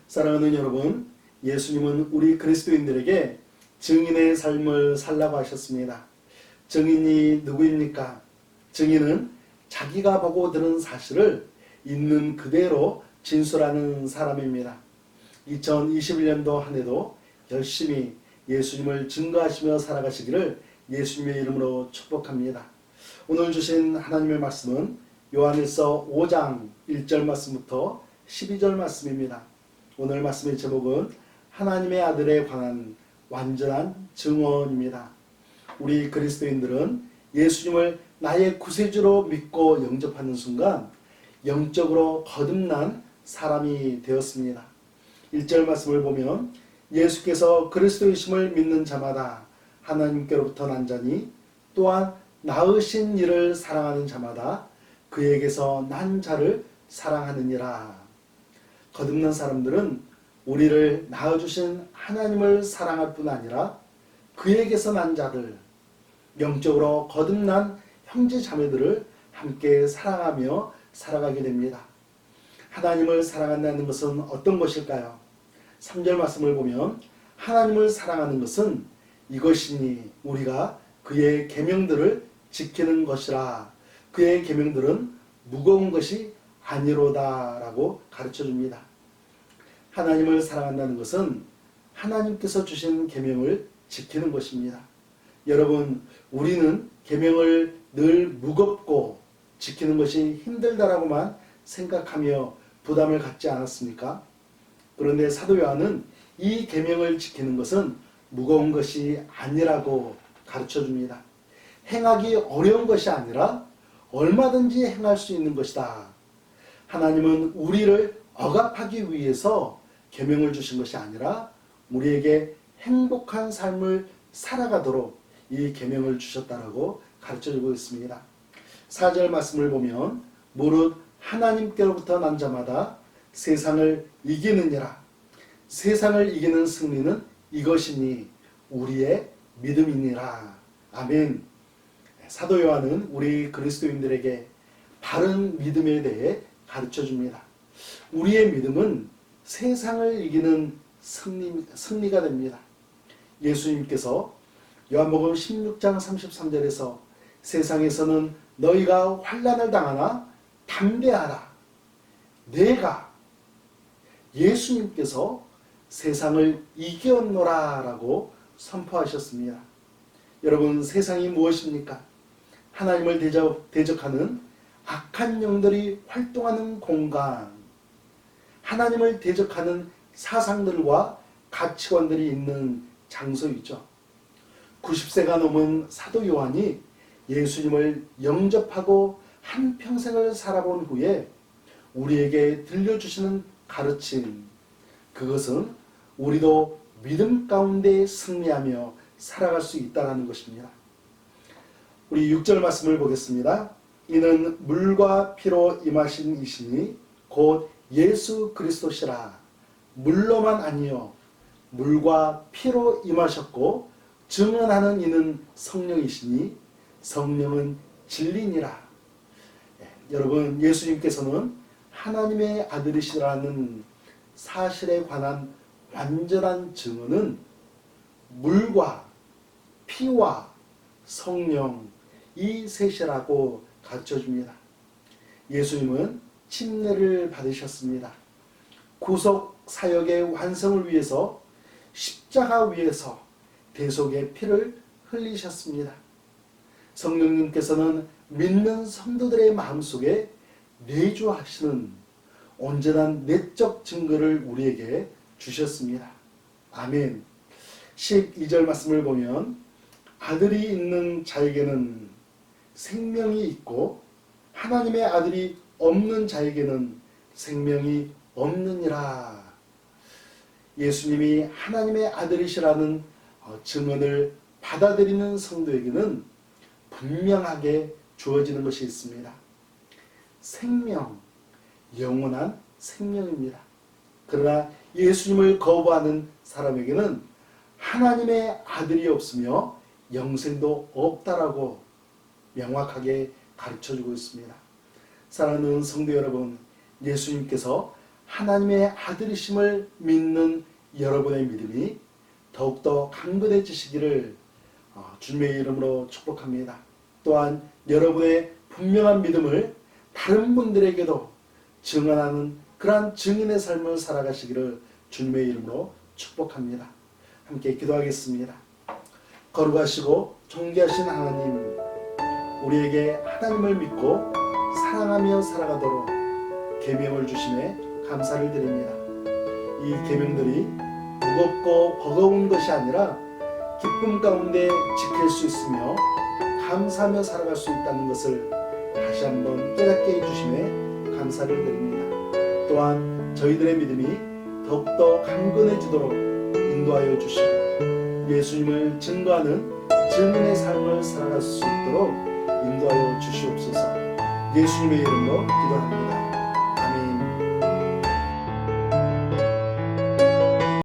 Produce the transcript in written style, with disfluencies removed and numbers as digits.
사랑하는 여러분, 예수님은 우리 그리스도인들에게 증인의 삶을 살라고 하셨습니다. 증인이 누구입니까? 증인은 자기가 보고 들은 사실을 있는 그대로 진술하는 사람입니다. 2021년도 한 해도 열심히 예수님을 증거하시며 살아가시기를 예수님의 이름으로 축복합니다. 오늘 주신 하나님의 말씀은 요한일서 5장 1절 말씀부터 12절 말씀입니다. 오늘 말씀의 제목은 하나님의 아들에 관한 완전한 증언입니다. 우리 그리스도인들은 예수님을 나의 구세주로 믿고 영접하는 순간 영적으로 거듭난 사람이 되었습니다. 1절 말씀을 보면 예수께서 그리스도이심을 믿는 자마다 하나님께로부터 난 자니 또한 낳으신 이를 사랑하는 자마다 그에게서 난 자를 사랑하느니라. 거듭난 사람들은 우리를 낳아주신 하나님을 사랑할 뿐 아니라 그에게서 난 자들, 영적으로 거듭난 형제 자매들을 함께 사랑하며 살아가게 됩니다. 하나님을 사랑한다는 것은 어떤 것일까요? 3절 말씀을 보면 하나님을 사랑하는 것은 이것이니 우리가 그의 계명들을 지키는 것이라. 그의 계명들은 무거운 것이 아니로다 라고 가르쳐 줍니다. 하나님을 사랑한다는 것은 하나님께서 주신 계명을 지키는 것입니다. 여러분, 우리는 계명을 늘 무겁고 지키는 것이 힘들다라고만 생각하며 부담을 갖지 않았습니까? 그런데 사도 요한은 이 계명을 지키는 것은 무거운 것이 아니라고 가르쳐 줍니다. 행하기 어려운 것이 아니라 얼마든지 행할 수 있는 것이다. 하나님은 우리를 억압하기 위해서 계명을 주신 것이 아니라 우리에게 행복한 삶을 살아가도록 이 계명을 주셨다라고 가르쳐주고 있습니다. 4절 말씀을 보면 무릇 하나님께로부터 난 자마다 세상을 이기느니라. 세상을 이기는 승리는 이것이니 우리의 믿음이니라. 아멘. 사도 요한은 우리 그리스도인들에게 바른 믿음에 대해 가르쳐줍니다. 우리의 믿음은 세상을 이기는 승리가 됩니다. 예수님께서 요한복음 16장 33절에서 세상에서는 너희가 환난을 당하나 담대하라. 내가 예수님께서 세상을 이겼노라 라고 선포하셨습니다. 여러분, 세상이 무엇입니까? 하나님을 대적하는 악한 영들이 활동하는 공간, 하나님을 대적하는 사상들과 가치관들이 있는 장소이죠. 90세가 넘은 사도 요한이 예수님을 영접하고 한평생을 살아본 후에 우리에게 들려주시는 가르침, 그것은 우리도 믿음 가운데 승리하며 살아갈 수 있다는 것입니다. 우리 6절 말씀을 보겠습니다. 이는 물과 피로 임하신 이시니 곧 예수 그리스도시라. 물로만 아니요 물과 피로 임하셨고 증언하는 이는 성령이시니 성령은 진리니라. 여러분, 예수님께서는 하나님의 아들이시라는 사실에 관한 완전한 증언은 물과 피와 성령 이 셋이라고 가르쳐줍니다. 예수님은 침례를 받으셨습니다. 구속 사역의 완성을 위해서 십자가 위에서 대속의 피를 흘리셨습니다. 성령님께서는 믿는 성도들의 마음속에 내주하시는 온전한 내적 증거를 우리에게 주셨습니다. 아멘. 12절 말씀을 보면 아들이 있는 자에게는 생명이 있고 하나님의 아들이 없는 자에게는 생명이 없느니라. 예수님이 하나님의 아들이시라는 증언을 받아들이는 성도에게는 분명하게 주어지는 것이 있습니다. 생명, 영원한 생명입니다. 그러나 예수님을 거부하는 사람에게는 하나님의 아들이 없으며 영생도 없다라고 명확하게 가르쳐주고 있습니다. 사랑하는 성도 여러분, 예수님께서 하나님의 아들이심을 믿는 여러분의 믿음이 더욱더 강건해지시기를 주님의 이름으로 축복합니다. 또한 여러분의 분명한 믿음을 다른 분들에게도 증언하는 그러한 증인의 삶을 살아가시기를 주님의 이름으로 축복합니다. 함께 기도하겠습니다. 거룩하시고 존귀하신 하나님, 우리에게 하나님을 믿고 사랑하며 살아가도록 계명을 주심에 감사를 드립니다. 이 계명들이 무겁고 버거운 것이 아니라 기쁨 가운데 지킬 수 있으며 감사하며 살아갈 수 있다는 것을 다시 한번 깨닫게 해주심에 감사를 드립니다. 또한 저희들의 믿음이 더욱더 강건해지도록 인도하여 주시고 예수님을 증거하는 증인의 삶을 살아갈 수 있도록 인도하여 주시옵소서. 예수님의 이름으로 기도합니다.